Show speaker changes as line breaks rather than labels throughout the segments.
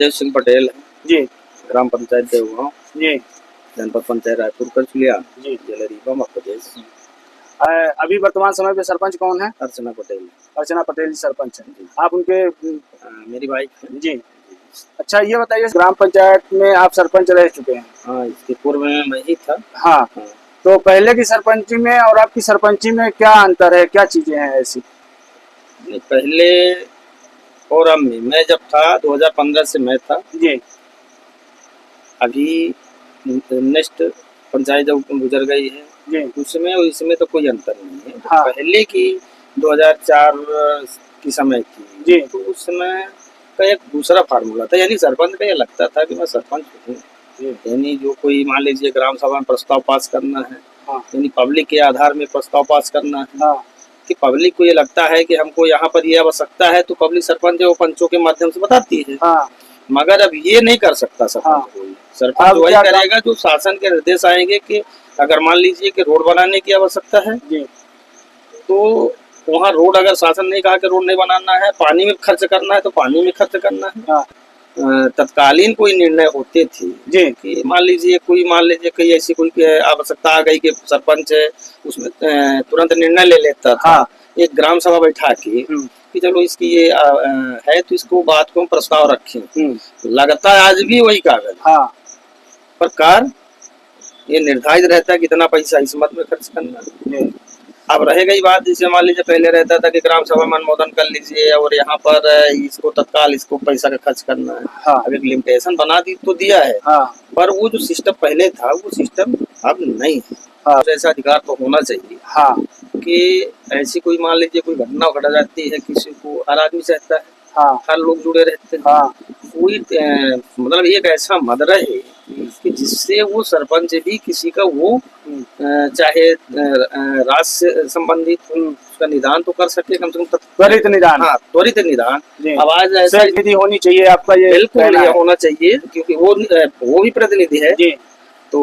देव सिंह पटेल
जी
ग्राम पंचायत देवगांव
जी
जनपद पंचायत रायपुर करचलिया
जी।
जिला रीवा मध्य प्रदेश।
अभी वर्तमान समय पे सरपंच कौन है?
अर्चना पटेल
अर्चना पटेल जी सरपंच है। आप उनके
मेरी वाइफ है।
जी। अच्छा, ये बताइए, ग्राम पंचायत में आप सरपंच रह चुके हैं?
हाँ, इसके पूर्व में मैं ही था।
हाँ। तो पहले की सरपंची में और आपकी सरपंची में क्या अंतर है, क्या चीजें हैं ऐसी?
पहले और अब में मैं जब था 2015 से मैं था
जी
अभी नेक्स्ट पंचायत जब गुजर गई है
जी
उसमें और इसमें तो कोई अंतर नहीं है।
हाँ।
पहले की 2004 की समय थी
जी।
तो उस समय का एक दूसरा फार्मूला था, यानी सरपंच का ये लगता था कि मैं सरपंच हूँ, यानी जो कोई मान लीजिए ग्राम सभा में प्रस्ताव पास करना है,
हाँ।
यानी पब्लिक के आधार में प्रस्ताव पास करना है।
हाँ।
कि पब्लिक को ये लगता है कि हमको यहाँ पर ये आवश्यकता है तो पब्लिक सरपंच जो पंचों के माध्यम से बताती है।
हाँ।
मगर अब ये नहीं कर सकता सरपंच।
हाँ।
कोई सरपंच वही करेगा जो शासन के निर्देश आएंगे कि अगर मान लीजिए कि रोड बनाने की आवश्यकता है
जी।
तो वहाँ रोड अगर शासन ने कहा कि रोड नहीं बनाना है, पानी में खर्च करना है तो पानी में खर्च करना है।
हाँ।
तत्कालीन कोई निर्णय होते थे
जी
कि मान लीजिए कोई ऐसी कोई आवश्यकता आ गई कि सरपंच उसमें तुरंत निर्णय ले लेता था।
हाँ।
एक ग्राम सभा बैठा के कि चलो इसकी ये है तो इसको बात को हम प्रस्ताव रखें। लगता है आज भी वही कागज।
हाँ।
पर कार ये निर्धारित रहता है कितना पैसा इस मत में खर्च करना। अब रह गई बात, जैसे मान लीजिए पहले रहता था कि ग्राम सभा में अनुमोदन कर लीजिए और यहाँ पर इसको तत्काल इसको पैसा का खर्च करना है।
हाँ।
अब एक लिमिटेशन बना दी तो दिया है।
हाँ।
पर वो जो सिस्टम पहले था वो सिस्टम अब नहीं है।
हाँ।
ऐसा अधिकार तो होना चाहिए। हाँ। कि ऐसी कोई मान लीजिए कोई घटना घट जाती है किसी को, हर आदमी चाहता है। हाँ। हर लोग जुड़े रहते हैं। हाँ। कोई मतलब एक ऐसा मद रहे कि जिससे वो सरपंच भी किसी का वो चाहे राज से संबंधित उसका निदान तो कर सके, कम से कम
त्वरित निदान।
हाँ, त्वरित निदान। आवाज ऐसा
विधि होनी चाहिए, आपका ये
बिल्कुल ये होना चाहिए क्योंकि वो भी प्रतिनिधि है जी। तो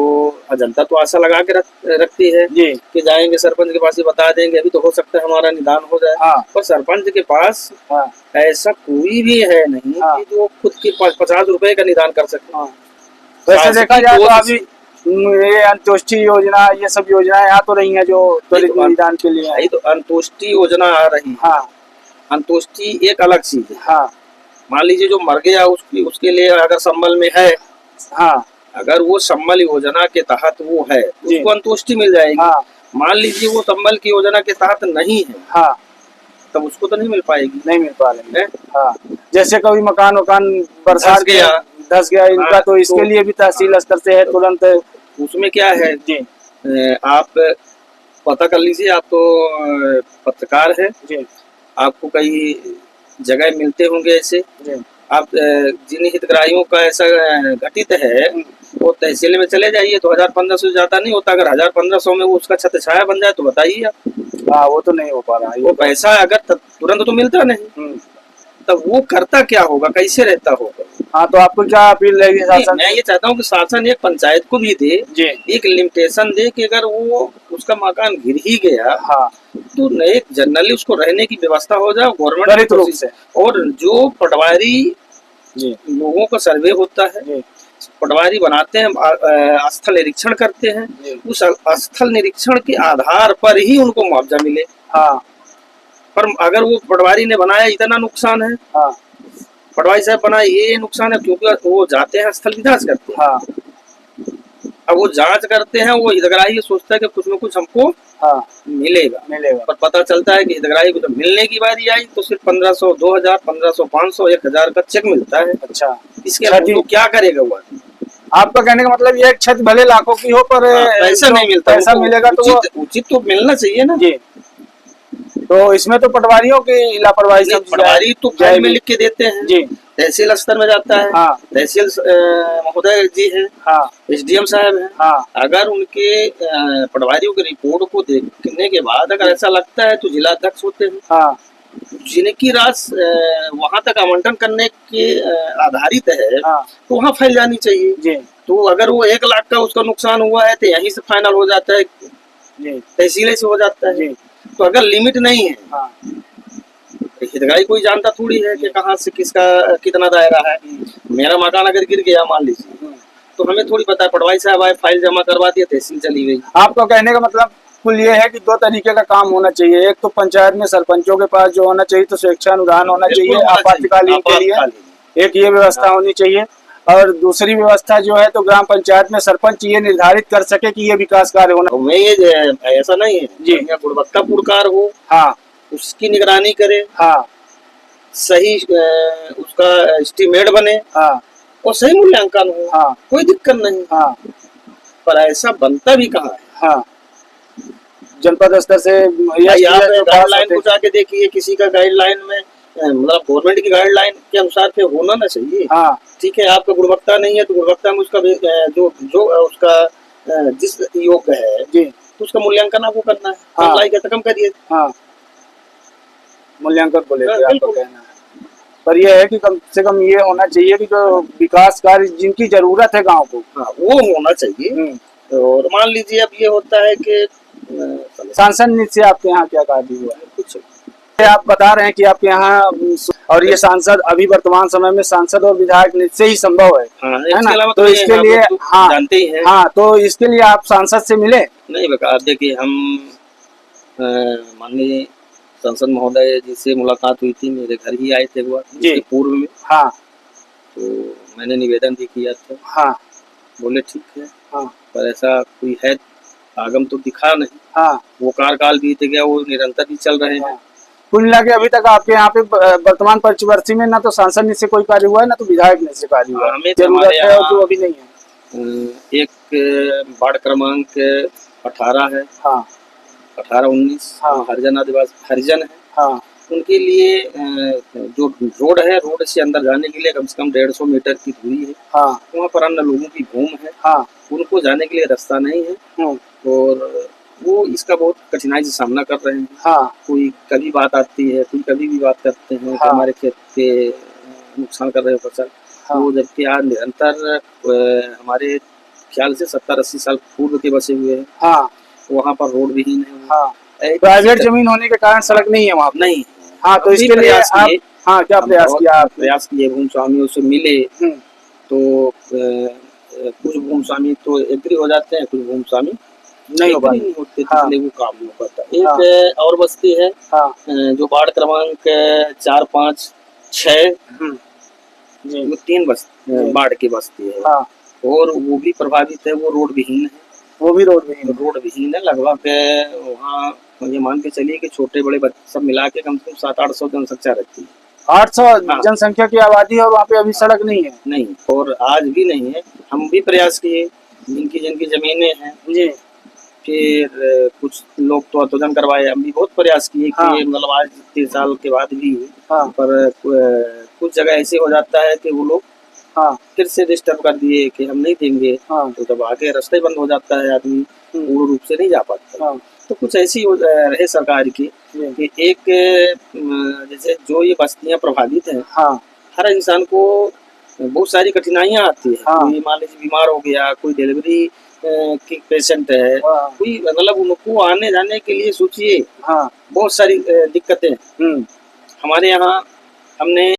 जनता तो आशा लगा के रखती है जी कि जाएंगे सरपंच के पास ही बता देंगे, अभी तो हो सकता है हमारा निदान हो जाए। हाँ। पर सरपंच के पास ऐसा कोई भी है नहीं कि जो खुद के 50 रुपए का निदान कर सके।
वैसे देखा जाए तो अभी ये अंत्योष्टि योजना, ये सब योजनाएं आ तो रही हैं जो त्वरित निदान के लिए।
यही तो अंत्योष्टि योजना आ रही है। हाँ। अंत्योष्टि एक अलग चीज है। हाँ। मान लीजिए जो मर गया उसके लिए अगर संबल में है, हाँ, अगर वो संबल योजना के तहत वो है उसको अंत्योष्टि मिल जाएगी। हाँ। मान लीजिए वो संबल की योजना के तहत नहीं है, हाँ, तब उसको तो नहीं मिल पाएगी।
नहीं मिल पा रही है। हाँ। जैसे कभी मकान बरसात धस गया इनका। हाँ, तो इसके लिए भी तहसील स्तर से है तुरंत।
उसमें क्या है जी, आप पता कर लीजिए, आप तो पत्रकार है जी, आपको कई जगह मिलते होंगे ऐसे जी। आप जिन हितग्राहियों का ऐसा घटित है वो तहसील में चले जाइए तो 1000-1500 ज्यादा नहीं होता। अगर 1000-1500 में वो उसका छत छाया बन जाए तो बताइए आप।
हाँ, वो तो नहीं हो पा रहा है।
वो पैसा अगर तुरंत तो मिलता नहीं, तब वो करता क्या होगा, कैसे रहता होगा।
हाँ, तो आपको क्या अपील रहेगी शासन?
मैं ये चाहता हूँ कि शासन एक पंचायत को भी दे जी, एक लिमिटेशन दे कि अगर वो उसका मकान गिर ही गया, हाँ, तो नए जनरली उसको रहने की व्यवस्था हो जाए गवर्नमेंट रूप से। और जो पटवारी लोगों का सर्वे होता है, पटवारी बनाते हैं, स्थल निरीक्षण करते हैं, उस स्थल निरीक्षण के आधार पर ही उनको मुआवजा मिले। हाँ। पर अगर वो पटवारी ने बनाया इतना नुकसान है, हाँ, पटवारी साहब बनाए ये नुकसान है, क्योंकि वो जाते हैं स्थल की जांच करते हैं। हाँ। अब वो जांच करते हैं, वो हितग्राही सोचता है कि कुछ न कुछ हमको हाँ मिलेगा, पर पता चलता है कि हितग्राही को जब मिलने की बारी आई तो सिर्फ 1500, 2000, 1500, 500, 1000 का चेक मिलता है। अच्छा, इसके वो क्या करेगा वो?
आपका कहने का मतलब ये छत भले लाखों की हो पर
पैसा नहीं मिलता।
पैसा मिलेगा तो
उचित तो मिलना चाहिए ना जी।
तो इसमें तो पटवारियों की लापरवाही,
पटवारी तो फाइल में लिख के देते हैं जी, तहसील स्तर में जाता है। हाँ। तहसील महोदय जी हैं, हाँ, SDM साहब हैं। हाँ। अगर उनके पटवारियों की रिपोर्ट को देखने के बाद अगर ऐसा लगता है तो जिलाध्यक्ष होते हैं, हाँ, जिनकी राशि वहां तक आवंटन करने के आधारित है, हाँ, तो वहाँ फाइल जानी चाहिए जी। तो अगर वो 1 लाख का उसका नुकसान हुआ है तो यहीं से फाइनल हो जाता है जी, तहसील से हो जाता है जी। तो अगर लिमिट नहीं है, हाँ, हितग्राही कोई जानता थोड़ी है कि कहाँ से किसका कितना दायरा है। मेरा मकान अगर गिर गया मान लीजिए तो हमें थोड़ी पता है, पटवारी साहब आए फाइल जमा करवा दिए, तहसील चली गई।
आपका कहने का मतलब कुल ये है कि दो तरीके का काम होना चाहिए। एक तो पंचायत में सरपंचों के पास जो होना चाहिए तो स्वेच्छानुदान होना चाहिए आपातकालीन के लिए, एक ये व्यवस्था होनी चाहिए। और दूसरी व्यवस्था जो है तो ग्राम पंचायत में सरपंच ये निर्धारित कर सके कि ये विकास कार्य होना।
मैं ये ऐसा नहीं है जी, गुणवत्तापूर्ण कार्य हो,
हाँ,
उसकी निगरानी करे,
हाँ,
सही उसका एस्टीमेट बने,
हाँ,
और सही मूल्यांकन हो,
हाँ,
कोई दिक्कत नहीं।
हाँ,
पर ऐसा बनता भी कहाँ है।
हाँ, जनपद स्तर से
गाइडलाइन को जाके देखिए, किसी का गाइडलाइन में मतलब गवर्नमेंट की गाइडलाइन के अनुसार पे होना ना चाहिए।
हाँ,
ठीक है, आपका गुणवत्ता नहीं है तो गुणवत्ता में उसका जो जो उसका जिस योग्य है
जी
तो उसका मूल्यांकन आपको करना है।
हाँ,
अप्लाई का कम करिए,
हाँ, मूल्यांकन बोले
बिल्कुल
कहना है। पर यह है कि कम से कम ये होना चाहिए कि जो विकास कार्य जिनकी जरूरत है गांव को,
हाँ, वो होना चाहिए। और मान लीजिए अब ये होता है कि
सांसद नीति से आपके यहाँ क्या कार्य हुआ है? कुछ आप बता रहे हैं कि आपके यहाँ, और ये सांसद अभी वर्तमान समय में सांसद और विधायक नीति से ही संभव है, है ना? तो इसके लिए हाँ
जानते ही हैं।
हाँ, तो इसके लिए आप सांसद से मिले?
नहीं बेटा, देखिए हम माननीय सांसद महोदय जी से मुलाकात हुई थी, मेरे घर ही आए थे वो इसके पूर्व में।
हाँ,
तो मैंने निवेदन भी किया था।
हाँ, बोले
ठीक है,
हाँ,
पर ऐसा कोई है आगम तो दिखा नहीं।
हाँ,
वो कार्यकाल बीत गया, वो निरंतर भी चल रहे हैं।
कुल मिला के अभी तक आपके यहाँ पे वर्तमान पंचवर्षीय में ना तो सांसद नीति से कोई कार्य हुआ है ना तो विधायक नीति से कार्य हुआ है। जरूरत है और जो अभी नहीं है।
एक वार्ड क्रमांक 18 है, हाँ, 18-19,
हाँ,
हरिजन आदिवासी हरिजन है,
हाँ,
उनके लिए जो रोड है, रोड से अंदर जाने के लिए कम से कम 150 मीटर की दूरी है। हाँ, वहाँ पर अन्य लोगों की घूम है। हाँ, उनको जाने के लिए रास्ता नहीं है। और वो इसका बहुत कठिनाई से सामना कर रहे हैं। हाँ, कोई कभी बात आती है, कोई कभी भी बात करते हैं। हाँ, हमारे खेत के नुकसान कर रहे हो फसल। हाँ, तो जबकि आज निरंतर हमारे ख्याल से 70-80 साल पूर्व के बसे हुए हैं। हाँ, वहाँ पर रोड विहीन है। हाँ,
प्राइवेट जमीन होने के कारण सड़क नहीं है वहाँ
नहीं।
हाँ, तो इसके लिए आप हाँ क्या प्रयास किया? आप
प्रयास किए, भूमि स्वामियों से मिले तो कुछ भूमि स्वामी तो एग्री हो जाते हैं, कुछ भूमि स्वामी नहीं होते, इसलिए वो काम नहीं हो पाता। एक और बस्ती है जो वार्ड क्रमांक 4, 5, 6 वो 3 वार्ड की बस्ती है। और वो भी प्रभावित है, वो रोड विहीन है।
वो भी रोड विहीन
है। लगभग वहाँ ये मान के चलिए कि छोटे बड़े बच्चे सब मिला के कम से कम 700-800 जनसंख्या रहती है।
800 जनसंख्या की आबादी है और वहाँ पे अभी सड़क नहीं है।
नहीं, और आज भी नहीं है। हम भी प्रयास किए, जिनकी जमीनें हैं जी, फिर कुछ लोग तो अतोदन करवाए। हम भी बहुत प्रयास किए कि मतलब आज 30 साल के बाद भी पर कुछ जगह ऐसे हो जाता है कि वो लोग फिर से डिस्टर्ब कर दिए कि हम नहीं देंगे। तो जब आगे रास्ते बंद हो जाता है, आदमी पूर्ण रूप से नहीं जा पाता। तो कुछ ऐसी रहे सरकार की कि एक जैसे जो ये बस्तियां प्रभावित हैं, हर इंसान को बहुत सारी कठिनाइयां आती है। कोई मान लीजिए बीमार हो गया, कोई डिलीवरी की पेशेंट है, कोई मतलब उनको आने जाने के लिए सोचिए बहुत सारी दिक्कतें। हमारे यहाँ हमने